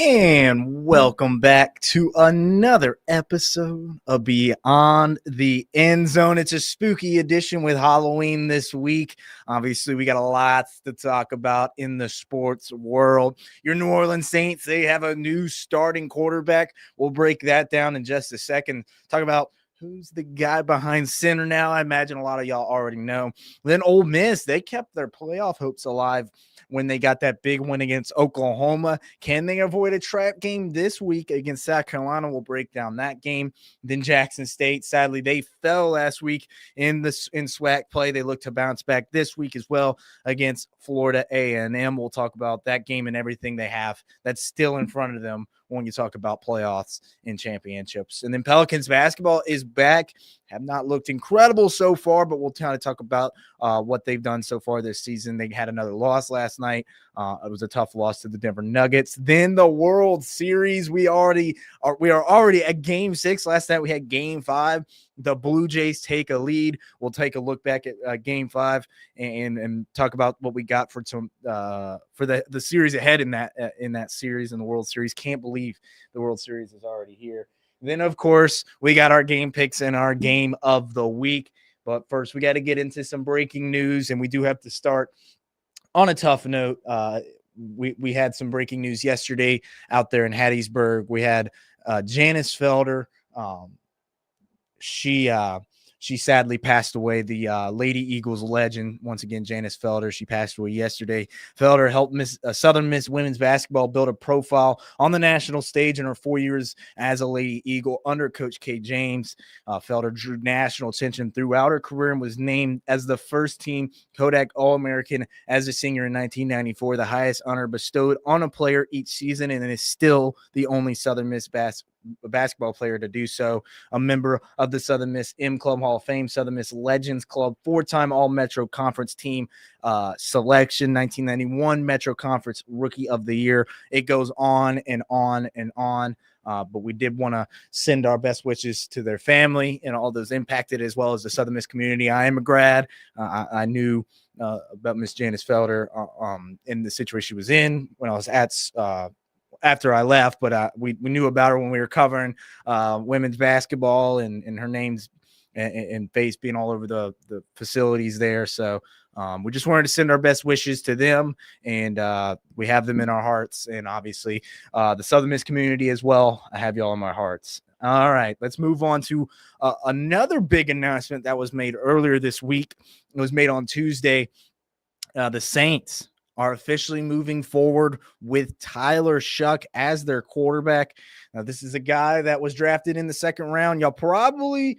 And welcome back to another episode of Beyond the End Zone. It's a spooky edition with Halloween this week. Obviously, we got a lot to talk about in the sports world. Your New Orleans Saints, they have a new starting quarterback. We'll break that down in just a second. Talk about who's the guy behind center now. I imagine a lot of y'all already know. Then Ole Miss, they kept their playoff hopes alive when they got that big win against Oklahoma. Can they avoid a trap game this week against South Carolina? We'll break down that game. Then Jackson State, sadly, they fell last week in SWAC play. They look to bounce back this week as well against Florida A&M. We'll talk about that game and everything they have that's still in front of them when you talk about playoffs and championships. And then Pelicans basketball is back. Have not looked incredible so far, but we'll kind of talk about what they've done so far this season. They had another loss last night. It was a tough loss to the Denver Nuggets. Then the World Series, we are already at Game 6. Last night we had Game 5. The Blue Jays take a lead. We'll take a look back at Game 5 and talk about what we got for the series ahead in that series, in the World Series. Can't believe the World Series is already here. Then, of course, we got our game picks and our game of the week. But first, we got to get into some breaking news, and we do have to start on a tough note. We had some breaking news yesterday out there in Hattiesburg. We had Janice Felder. She sadly passed away, the Lady Eagles legend. Once again, Janice Felder, she passed away yesterday. Felder helped Southern Miss women's basketball build a profile on the national stage in her 4 years as a Lady Eagle under Coach K. James. Felder drew national attention throughout her career and was named as the first team Kodak All-American as a senior in 1994, the highest honor bestowed on a player each season, and is still the only Southern Miss basketball player to do so. A member of the Southern Miss M Club Hall of Fame, Southern Miss Legends Club, 4-time All-Metro Conference team selection, 1991 Metro Conference Rookie of the Year. It goes on and on and on. But we did want to send our best wishes to their family and all those impacted, as well as the Southern Miss community. I am a grad. I knew about Miss Janice Felder in the situation she was in when I was at after I left, but we knew about her when we were covering women's basketball and her name's and face being all over the facilities there. So we just wanted to send our best wishes to them, and we have them in our hearts, and obviously the Southern Miss community as well. I have y'all in my hearts. All right, let's move on to another big announcement that was made earlier this week. It was made on Tuesday. The Saints are officially moving forward with Tyler Shuck as their quarterback. Now, this is a guy that was drafted in the second round. Y'all probably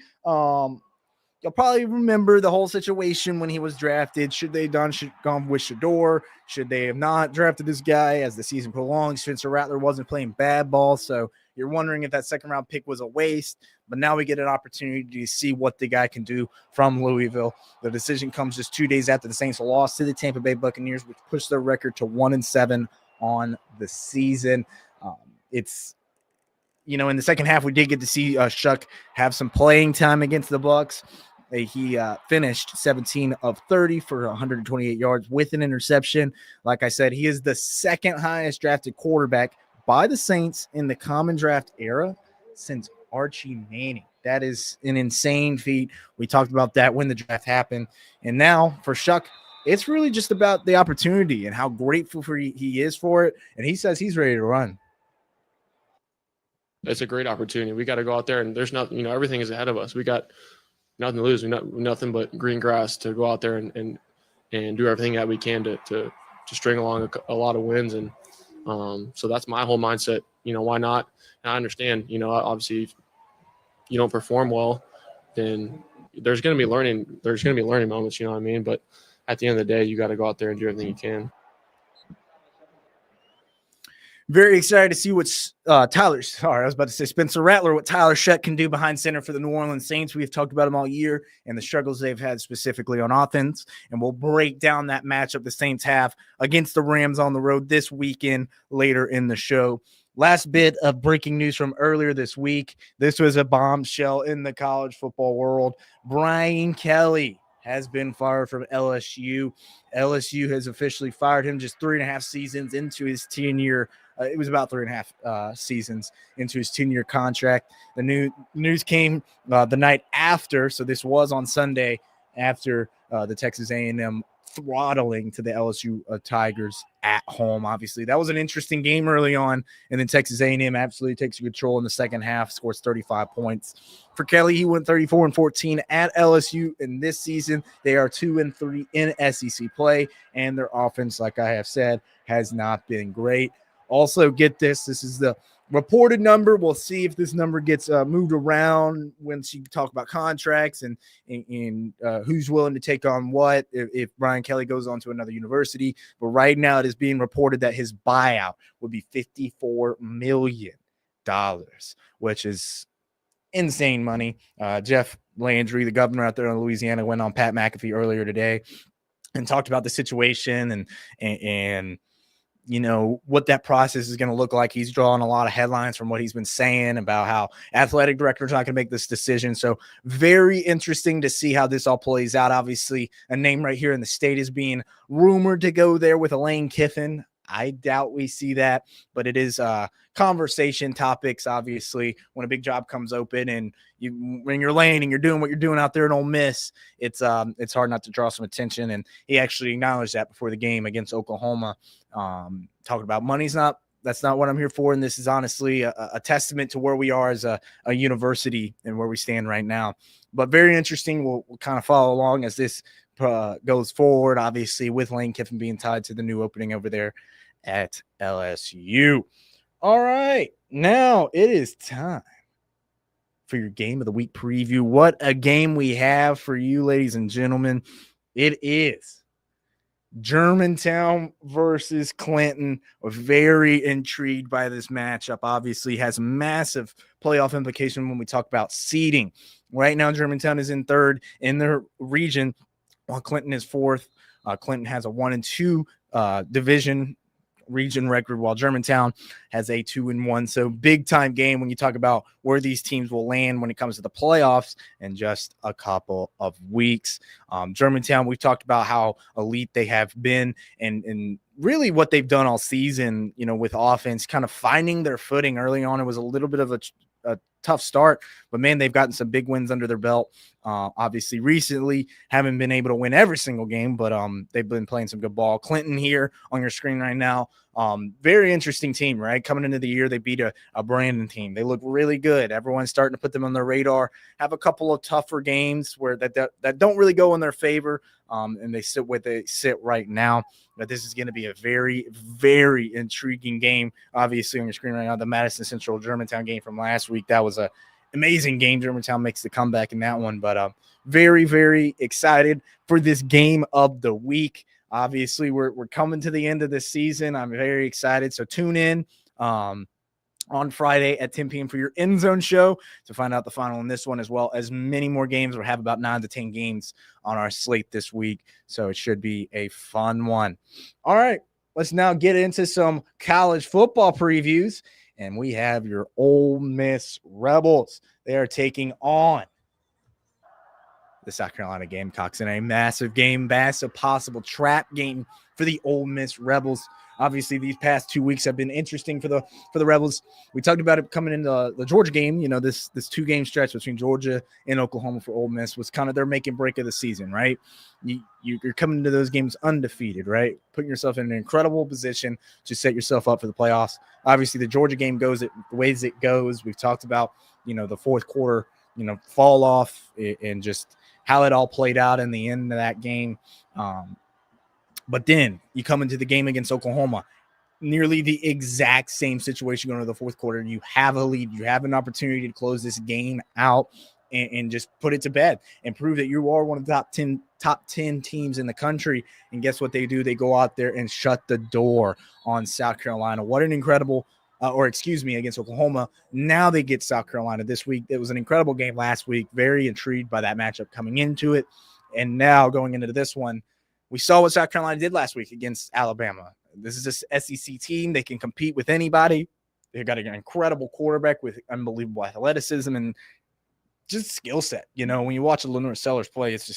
you'll probably remember the whole situation when he was drafted. Should they have gone with Shador? Should they have not drafted this guy as the season prolonged? Spencer Rattler wasn't playing bad ball, so you're wondering if that second-round pick was a waste. But now we get an opportunity to see what the guy can do from Louisville. The decision comes just 2 days after the Saints lost to the Tampa Bay Buccaneers, which pushed their record to 1-7 on the season. It's in the second half, we did get to see Shuck have some playing time against the Bucs. He finished 17 of 30 for 128 yards with an interception. Like I said, he is the second highest drafted quarterback by the Saints in the common draft era since Archie Manning. That is an insane feat. We talked about that when the draft happened. And now for Shuck, it's really just about the opportunity and how grateful he is for it. And he says he's ready to run. It's a great opportunity. We got to go out there, and there's nothing, everything is ahead of us. We got nothing to lose. We got nothing but green grass to go out there and do everything that we can to string along a lot of wins. And so that's my whole mindset. Why not? And I understand, obviously if you don't perform well, then there's going to be learning moments, you know what I mean? But at the end of the day, you got to go out there and do everything you can. Very excited to see what Spencer Rattler, what Tyler Shuck can do behind center for the New Orleans Saints. We've talked about him all year and the struggles they've had specifically on offense. And we'll break down that matchup the Saints have against the Rams on the road this weekend later in the show. Last bit of breaking news from earlier this week. This was a bombshell in the college football world. Brian Kelly has been fired from LSU. LSU has officially fired him just 3.5 seasons into his tenure. It was about 3.5 seasons into his 10-year contract. The news came the night after, so this was on Sunday after the Texas A&M throttling to the LSU Tigers at home. Obviously, that was an interesting game early on, and then Texas A&M absolutely takes control in the second half, scores 35 points. For Kelly, he went 34-14 at LSU in this season. They are 2-3 in SEC play, and their offense, like I have said, has not been great. Also, get this. This is the reported number. We'll see if this number gets moved around once you talk about contracts and who's willing to take on what if Brian Kelly goes on to another university. But right now it is being reported that his buyout would be $54 million, which is insane money. Jeff Landry, the governor out there in Louisiana, went on Pat McAfee earlier today and talked about the situation and what that process is going to look like. He's drawing a lot of headlines from what he's been saying about how athletic directors not going to make this decision. So very interesting to see how this all plays out. Obviously, a name right here in the state is being rumored to go there with Lane Kiffin. I doubt we see that, but it is conversation topics. Obviously, when a big job comes open and when you're Lane and you're doing what you're doing out there in Ole Miss, it's hard not to draw some attention. And he actually acknowledged that before the game against Oklahoma, talking about that's not what I'm here for. And this is honestly a testament to where we are as a university and where we stand right now. But very interesting. We'll kind of follow along as this goes forward, obviously, with Lane Kiffin being tied to the new opening over there at LSU. All right, now it is time for your game of the week preview. What a game we have for you, ladies and gentlemen. It is Germantown versus Clinton. We're very intrigued by this matchup. Obviously, has massive playoff implication when we talk about seeding. Right now, Germantown is in third in their region, while Clinton is fourth. Clinton has a 1-2 division region record, while Germantown has a 2-1. So big time game when you talk about where these teams will land when it comes to the playoffs in just a couple of weeks. Germantown, we've talked about how elite they have been and really what they've done all season, with offense, kind of finding their footing early on. It was a little bit of a tough start, but man, they've gotten some big wins under their belt. Obviously recently haven't been able to win every single game, but they've been playing some good ball. Clinton here on your screen right now. Very interesting team, right? Coming into the year, they beat a Brandon team. They look really good. Everyone's starting to put them on their radar. Have a couple of tougher games where that don't really go in their favor. And they sit where they sit right now. But this is going to be a very, very intriguing game. Obviously, on your screen right now, the Madison Central Germantown game from last week. That was a amazing game. Germantown makes the comeback in that one, but very, very excited for this game of the week. Obviously, we're coming to the end of the season. I'm very excited. So tune in on Friday at 10 p.m. for your Endzone show to find out the final in this one, as well as many more games. We'll have about 9 to 10 games on our slate this week, so it should be a fun one. All right, let's now get into some college football previews, and we have your Ole Miss Rebels. They are taking on the South Carolina Gamecocks in a massive game, massive possible trap game for the Ole Miss Rebels. Obviously, these past 2 weeks have been interesting for the Rebels. We talked about it coming into the Georgia game. You know, this 2-game stretch between Georgia and Oklahoma for Ole Miss was kind of their make and break of the season, right? You're coming into those games undefeated, right? Putting yourself in an incredible position to set yourself up for the playoffs. Obviously, the Georgia game goes the ways it goes. We've talked about, the fourth quarter, fall off and just how it all played out in the end of that game. But then you come into the game against Oklahoma, nearly the exact same situation going to the fourth quarter. You have a lead. You have an opportunity to close this game out and just put it to bed and prove that you are one of the top 10 teams in the country. And guess what they do? They go out there and shut the door on South Carolina. What an incredible against Oklahoma. Now they get South Carolina this week. It was an incredible game last week. Very intrigued by that matchup coming into it. And now going into this one, we saw what South Carolina did last week against Alabama. This is a SEC team. They can compete with anybody. They've got an incredible quarterback with unbelievable athleticism and just skill set. When you watch Lenore Sellers play, it's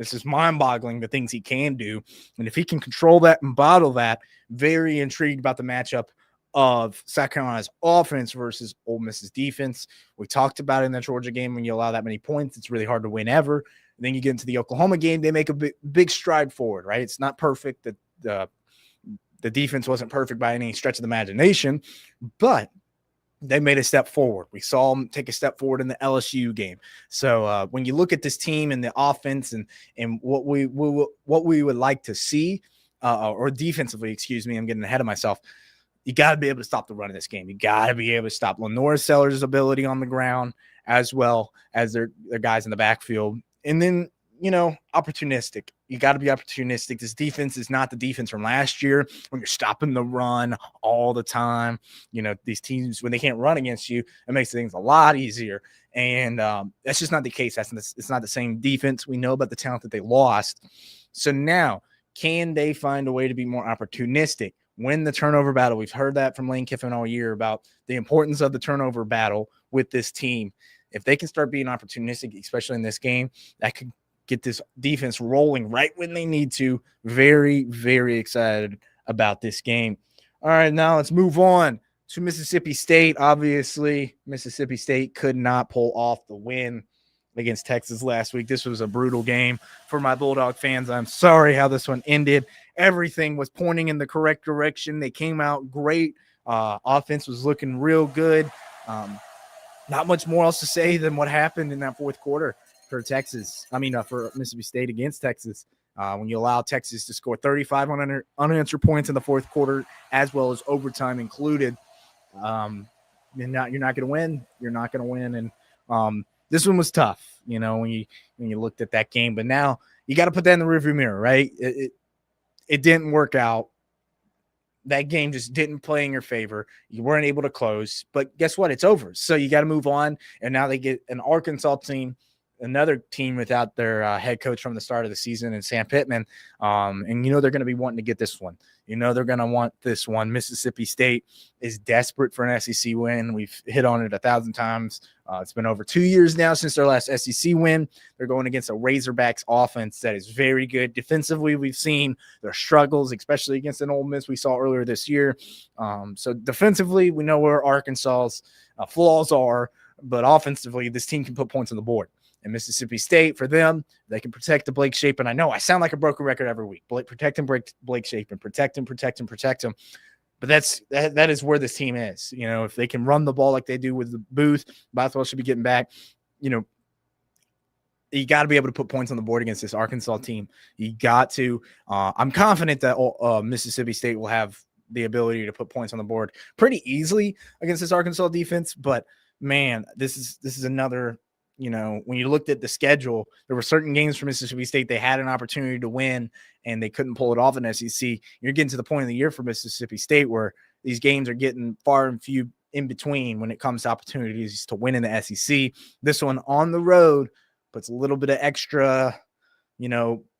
just mind-boggling the things he can do. And if he can control that and bottle that, very intrigued about the matchup of South Carolina's offense versus Ole Miss's defense. We talked about it in the Georgia game. When you allow that many points, it's really hard to win ever. And then you get into the Oklahoma game, they make a big stride forward, right? It's not perfect. The defense wasn't perfect by any stretch of the imagination, but they made a step forward. We saw them take a step forward in the LSU game. So when you look at this team and the offense and what we would like to see, or defensively, excuse me, I'm getting ahead of myself. You got to be able to stop the run of this game. You got to be able to stop Lenore Sellers' ability on the ground as well as their guys in the backfield. And then, opportunistic. You got to be opportunistic. This defense is not the defense from last year when you're stopping the run all the time. These teams, when they can't run against you, it makes things a lot easier. And that's just not the case. It's not the same defense. We know about the talent that they lost. So now, can they find a way to be more opportunistic? Win the turnover battle. We've heard that from Lane Kiffin all year about the importance of the turnover battle with this team. If they can start being opportunistic, especially in this game, that could get this defense rolling right when they need to. Very, very excited about this game. All right, now let's move on to Mississippi State. Obviously, Mississippi State could not pull off the win against Texas last week. This was a brutal game for my Bulldog fans. I'm sorry how this one ended. Everything was pointing in the correct direction. They came out great. Offense was looking real good. Not much more else to say than what happened in that fourth quarter for for Mississippi State against Texas. When you allow Texas to score 35 unanswered points in the fourth quarter, as well as overtime included, you're not going to win. You're not going to win. And this one was tough, when you looked at that game. But now you got to put that in the rearview mirror, right? It didn't work out. That game just didn't play in your favor. You weren't able to close. But guess what? It's over. So you got to move on. And now they get an Arkansas team, another team without their head coach from the start of the season, and Sam Pittman. And they're going to be wanting to get this one. They're going to want this one. Mississippi State is desperate for an SEC win. We've hit on it 1,000 times. It's been over 2 years now since their last SEC win. They're going against a Razorbacks offense that is very good. Defensively, we've seen their struggles, especially against an Ole Miss we saw earlier this year. So defensively, we know where Arkansas's flaws are, but offensively, this team can put points on the board. And Mississippi State, for them, they can protect the Blake Shapen. I know I sound like a broken record every week. Protect Blake Shapen, protect him. But that is where this team is. If they can run the ball like they do with the Booth, Bothwell should be getting back. You got to be able to put points on the board against this Arkansas team. You got to. I'm confident that Mississippi State will have the ability to put points on the board pretty easily against this Arkansas defense, but man, this is another, when you looked at the schedule, there were certain games for Mississippi State they had an opportunity to win and they couldn't pull it off in SEC. You're getting to the point of the year for Mississippi State where these games are getting far and few in between when it comes to opportunities to win in the SEC. This one on the road puts a little bit of extra,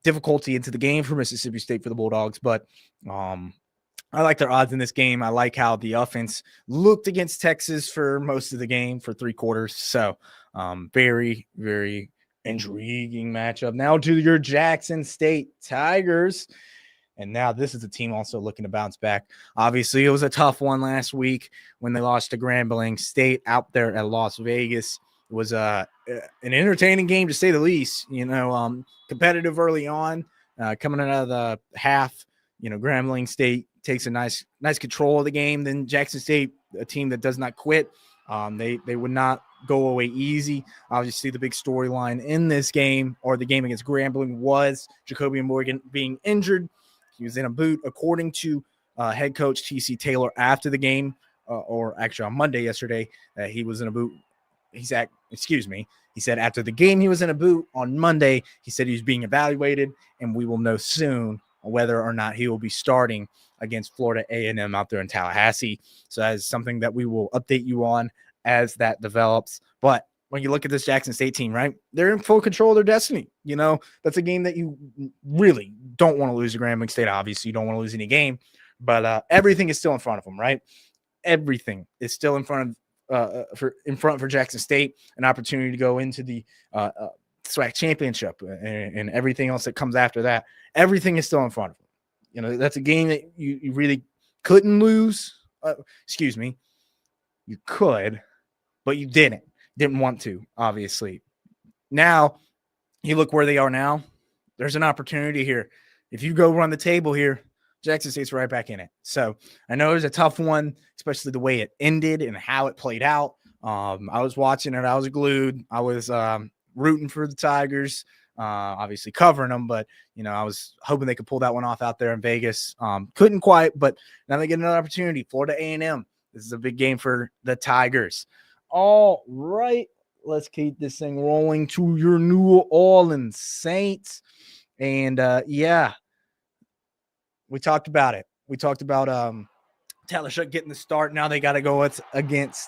difficulty into the game for Mississippi State for the Bulldogs. But I like their odds in this game. I like how the offense looked against Texas for most of the game, for 3 quarters. So very, very intriguing matchup. Now to your Jackson State Tigers. And now this is a team also looking to bounce back. Obviously, it was a tough one last week when they lost to Grambling State out there at Las Vegas. It was an entertaining game, to say the least. Competitive early on, coming out of the half. Grambling State takes a nice control of the game. Then Jackson State, a team that does not quit. They would not go away easy. Obviously, the big storyline in this game, or the game against Grambling, was Jacoby Morgan being injured. He was in a boot, according to head coach T.C. Taylor after the game, or actually on Monday yesterday, he was in a boot. He said after the game he was in a boot. On Monday, he said he was being evaluated, and we will know soon whether or not he will be starting against Florida A&M out there in Tallahassee. So that is something that we will update you on as that develops. But when you look at this Jackson State team, right, they're in full control of their destiny. That's a game that you really don't want to lose to Grambling State. Obviously, you don't want to lose any game, but everything is still in front of them, right? Everything is still in front for Jackson State, an opportunity to go into the SWAC championship and everything else that comes after that. Everything is still in front of them. That's a game that you really couldn't lose. You could, but you didn't want to, obviously. Now, you look where they are now. There's an opportunity here. If you go run the table here, Jackson State's right back in it. So I know it was a tough one, especially the way it ended and how it played out. I was watching it. I was glued. I was rooting for the Tigers, obviously covering them, but I was hoping they could pull that one off out there in Vegas. Couldn't quite, but now they get another opportunity. Florida A&M. This is a big game for the Tigers. All right, let's keep this thing rolling to your New Orleans Saints. And we talked about it. We talked about Tyler Shough getting the start. Now they got to go against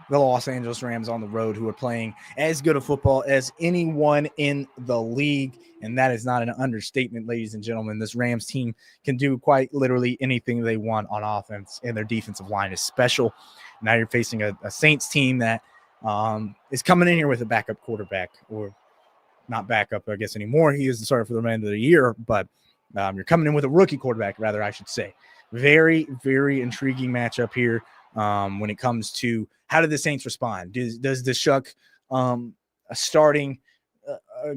the Los Angeles Rams on the road, who are playing as good a football as anyone in the league. And that is not an understatement, ladies and gentlemen. This Rams team can do quite literally anything they want on offense, and their defensive line is special. Now you're facing a Saints team that is coming in here with a backup quarterback, or not backup, I guess, anymore. He is the starter for the remainder of the year, but you're coming in with a rookie quarterback, rather, I should say. Very, very intriguing matchup here when it comes to how do the Saints respond? Does the Shough starting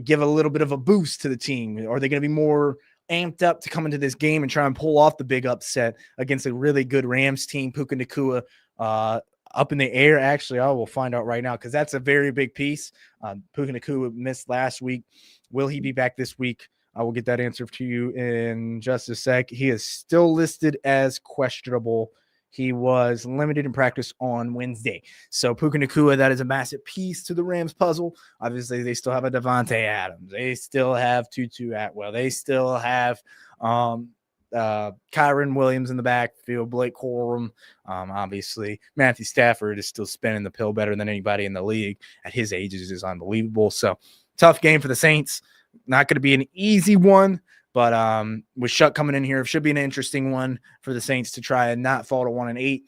give a little bit of a boost to the team? Are they going to be more amped up to come into this game and try and pull off the big upset against a really good Rams team? Puka Nacua up in the air. Actually, I will find out right now, because that's a very big piece. Puka Nacua missed last week. Will he be back this week? I will get that answer to you in just a sec. He is still listed as questionable. He was limited in practice on Wednesday. So Puka Nacua, that is a massive piece to the Rams puzzle. Obviously, they still have a Devontae Adams. They still have Tutu Atwell. They still have Kyron Williams in the backfield, Blake Corum. Obviously, Matthew Stafford is still spinning the pill better than anybody in the league. At his age, it is unbelievable. So tough game for the Saints. Not going to be an easy one, but with Shough coming in here, it should be an interesting one for the Saints to try and not fall to 1-8.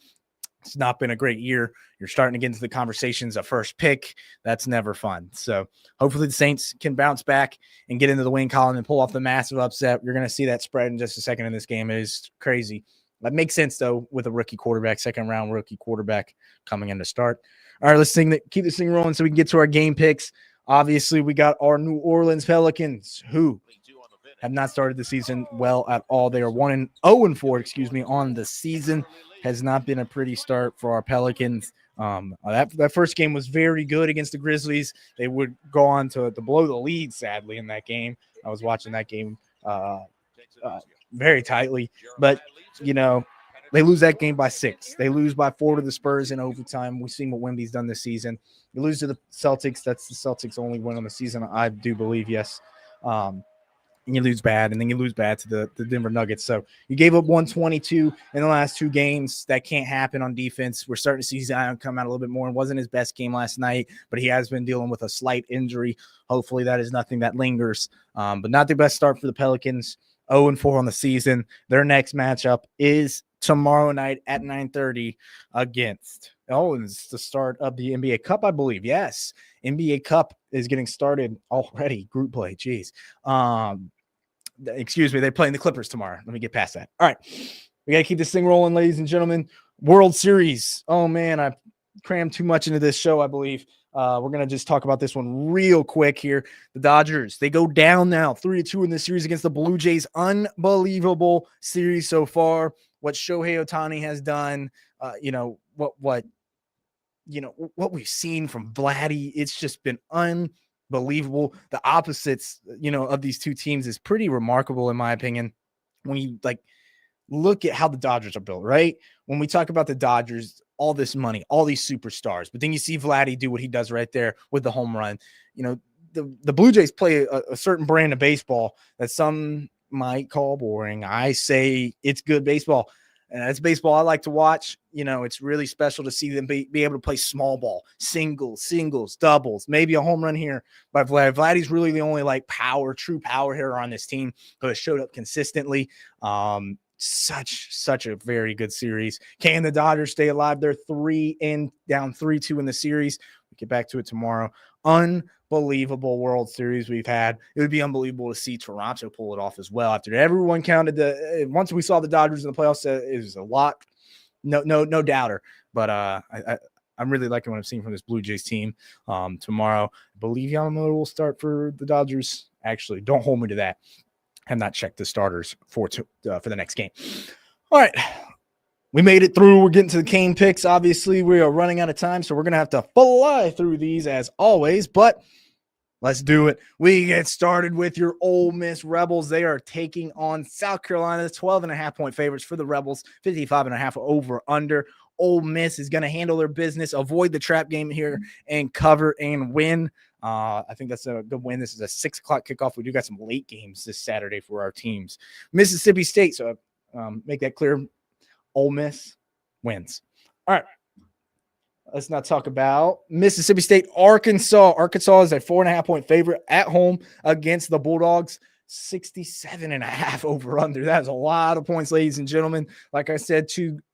It's not been a great year. You're starting to get into the conversations of first pick. That's never fun. So hopefully the Saints can bounce back and get into the win column and pull off the massive upset. You're going to see that spread in just a second in this game. It is crazy. That makes sense, though, with a rookie quarterback, second-round rookie quarterback coming in to start. All right, let's keep this thing rolling so we can get to our game picks. Obviously, we got our New Orleans Pelicans, who have not started the season well at all. They are 0-4, on the season. Has not been a pretty start for our Pelicans. That first game was very good against the Grizzlies. They would go on to blow the lead, sadly, in that game. I was watching that game very tightly. But, the They lose that game by 6. They lose by 4 to the Spurs in overtime. We've seen what Wemby's done this season. You lose to the Celtics. That's the Celtics' only win on the season, I do believe, yes. And you lose bad, and then you lose bad to the Denver Nuggets. So you gave up 122 in the last 2 games. That can't happen on defense. We're starting to see Zion come out a little bit more. It wasn't his best game last night, but he has been dealing with a slight injury. Hopefully that is nothing that lingers. But not the best start for the Pelicans. 0-4 on the season. Their next matchup is tomorrow night at 9:30 against it's the start of the NBA Cup, I believe. Yes, NBA Cup is getting started already. Group play, jeez. Excuse me, they're playing the Clippers tomorrow. Let me get past that. All right, we got to keep this thing rolling, ladies and gentlemen. World Series. Oh man, I crammed too much into this show, I believe. We're going to just talk about this one real quick here. The Dodgers, they go down now 3-2 in this series against the Blue Jays. Unbelievable series so far. What Shohei Ohtani has done, what we've seen from Vladdy, it's just been unbelievable. The opposites, of these two teams is pretty remarkable in my opinion. When you look at how the Dodgers are built, right? When we talk about the Dodgers, all this money, all these superstars, but then you see Vladdy do what he does right there with the home run. The Blue Jays play a certain brand of baseball that some might call boring. I say it's good baseball. And that's baseball I like to watch. It's really special to see them be able to play small ball, singles, doubles, maybe a home run here by Vlad. Vladdy's really the only true power hitter on this team who has showed up consistently. Such a very good series. Can the Dodgers stay alive? They're down 3-2 in the series. We'll get back to it tomorrow. Unbelievable World Series we've had. It would be unbelievable to see Toronto pull it off as well. After everyone counted once we saw the Dodgers in the playoffs, it was a lot. No doubter. But I'm really liking what I'm seeing from this Blue Jays team tomorrow. I believe Yamamoto will start for the Dodgers. Actually, don't hold me to that. I have not checked the starters for the next game. All right. We made it through. We're getting to the Kane picks. Obviously, we are running out of time, so we're going to have to fly through these as always, but let's do it. We get started with your Ole Miss Rebels. They are taking on South Carolina, 12.5-point favorites for the Rebels, 55.5 over under. Ole Miss is going to handle their business, avoid the trap game here, and cover and win. I think that's a good win. This is a 6 o'clock kickoff. We do got some late games this Saturday for our teams. Mississippi State, so make that clear. Ole Miss wins. All right. Let's not talk about Mississippi State, Arkansas. Arkansas is a 4.5-point favorite at home against the Bulldogs. 67.5 over under. That is a lot of points, ladies and gentlemen. Like I said,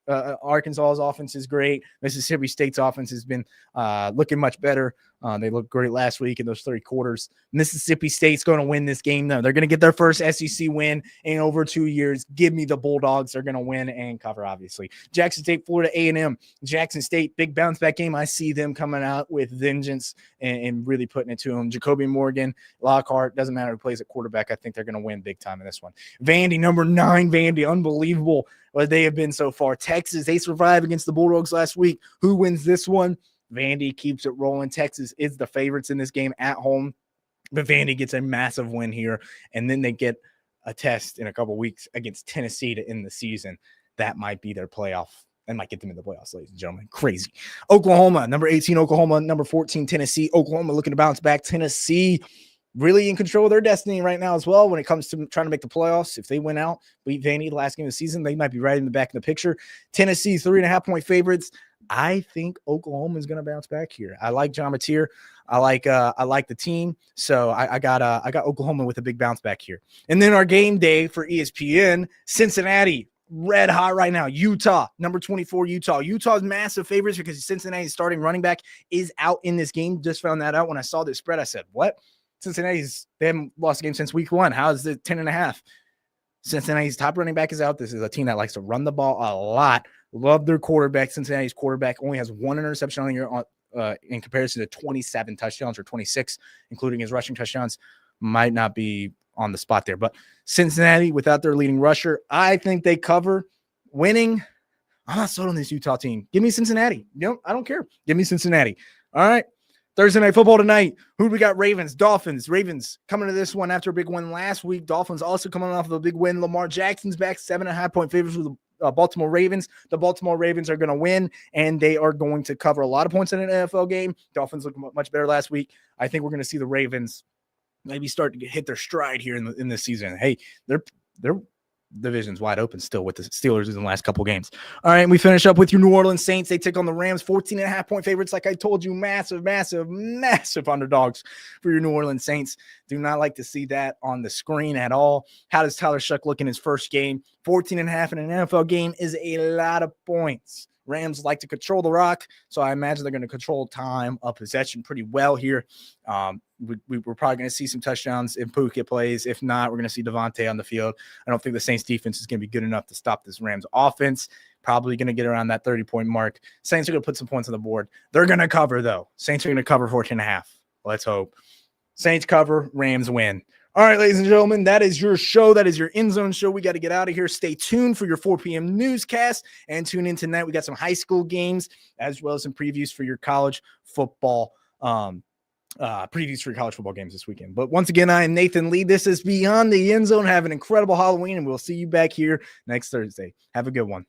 Arkansas's offense is great. Mississippi State's offense has been looking much better. They looked great last week in those 3 quarters. Mississippi State's going to win this game, though. They're going to get their first SEC win in over 2 years. Give me the Bulldogs. They're going to win and cover, obviously. Jackson State, Florida A&M. Jackson State, big bounce-back game. I see them coming out with vengeance and really putting it to them. Jacoby Morgan, Lockhart, doesn't matter who plays at quarterback. I think they're going to win big time in this one. Vandy, number 9, Vandy, unbelievable what they have been so far. Texas, they survived against the Bulldogs last week. Who wins this one? Vandy keeps it rolling. Texas is the favorites in this game at home, but Vandy gets a massive win here, and then they get a test in a couple weeks against Tennessee to end the season. That might be their playoff. That might get them in the playoffs, ladies and gentlemen. Crazy. Oklahoma, number 18, Oklahoma, number 14, Tennessee. Oklahoma looking to bounce back. Tennessee really in control of their destiny right now as well when it comes to trying to make the playoffs. If they win out, beat Vandy the last game of the season, they might be right in the back of the picture. Tennessee, 3.5-point favorites. I think Oklahoma is going to bounce back here. I like John Mateer. I like the team. So I got Oklahoma with a big bounce back here. And then our game day for ESPN, Cincinnati, red hot right now. Utah, number 24, Utah. Utah's massive favorites because Cincinnati's starting running back is out in this game. Just found that out when I saw this spread. I said, what? They haven't lost a game since week 1. How is it 10.5? Cincinnati's top running back is out. This is a team that likes to run the ball a lot. Love their quarterback. Cincinnati's quarterback only has 1 interception on the year in comparison to 27 touchdowns or 26, including his rushing touchdowns. Might not be on the spot there. But Cincinnati, without their leading rusher, I think they cover. Winning, I'm not sold on this Utah team. Give me Cincinnati. I don't care. Give me Cincinnati. All right. Thursday Night Football tonight. Who do we got? Ravens, Dolphins. Ravens coming to this one after a big win last week. Dolphins also coming off of a big win. Lamar Jackson's back, 7.5-point favorites Baltimore Ravens. The Baltimore Ravens are going to win, and they are going to cover a lot of points in an NFL game. Dolphins looked much better last week. I think we're going to see the Ravens maybe start to hit their stride here in this season. Hey, their division's wide open still with the Steelers in the last couple games. All right, and we finish up with your New Orleans Saints. They take on the Rams, 14.5-point favorites. Like I told you, massive underdogs for your New Orleans Saints. Do not like to see that on the screen at all. How does Tyler Shuck look in his first game? 14.5 in an NFL game is a lot of points. Rams like to control the rock, so I imagine they're going to control time of possession pretty well here. We're probably going to see some touchdowns if Puka plays. If not, we're going to see Devontae on the field. I don't think the Saints defense is going to be good enough to stop this Rams offense. Probably going to get around that 30-point mark. Saints are going to put some points on the board. They're going to cover, though. Saints are going to cover 14.5. Let's hope. Saints cover, Rams win. All right, ladies and gentlemen, that is your show. That is your Endzone show. We got to get out of here. Stay tuned for your 4 p.m. newscast and tune in tonight. We got some high school games as well as some previews for your college football previews for your college football games this weekend. But once again, I am Nathan Lee. This is Beyond the Endzone. Have an incredible Halloween, and we'll see you back here next Thursday. Have a good one.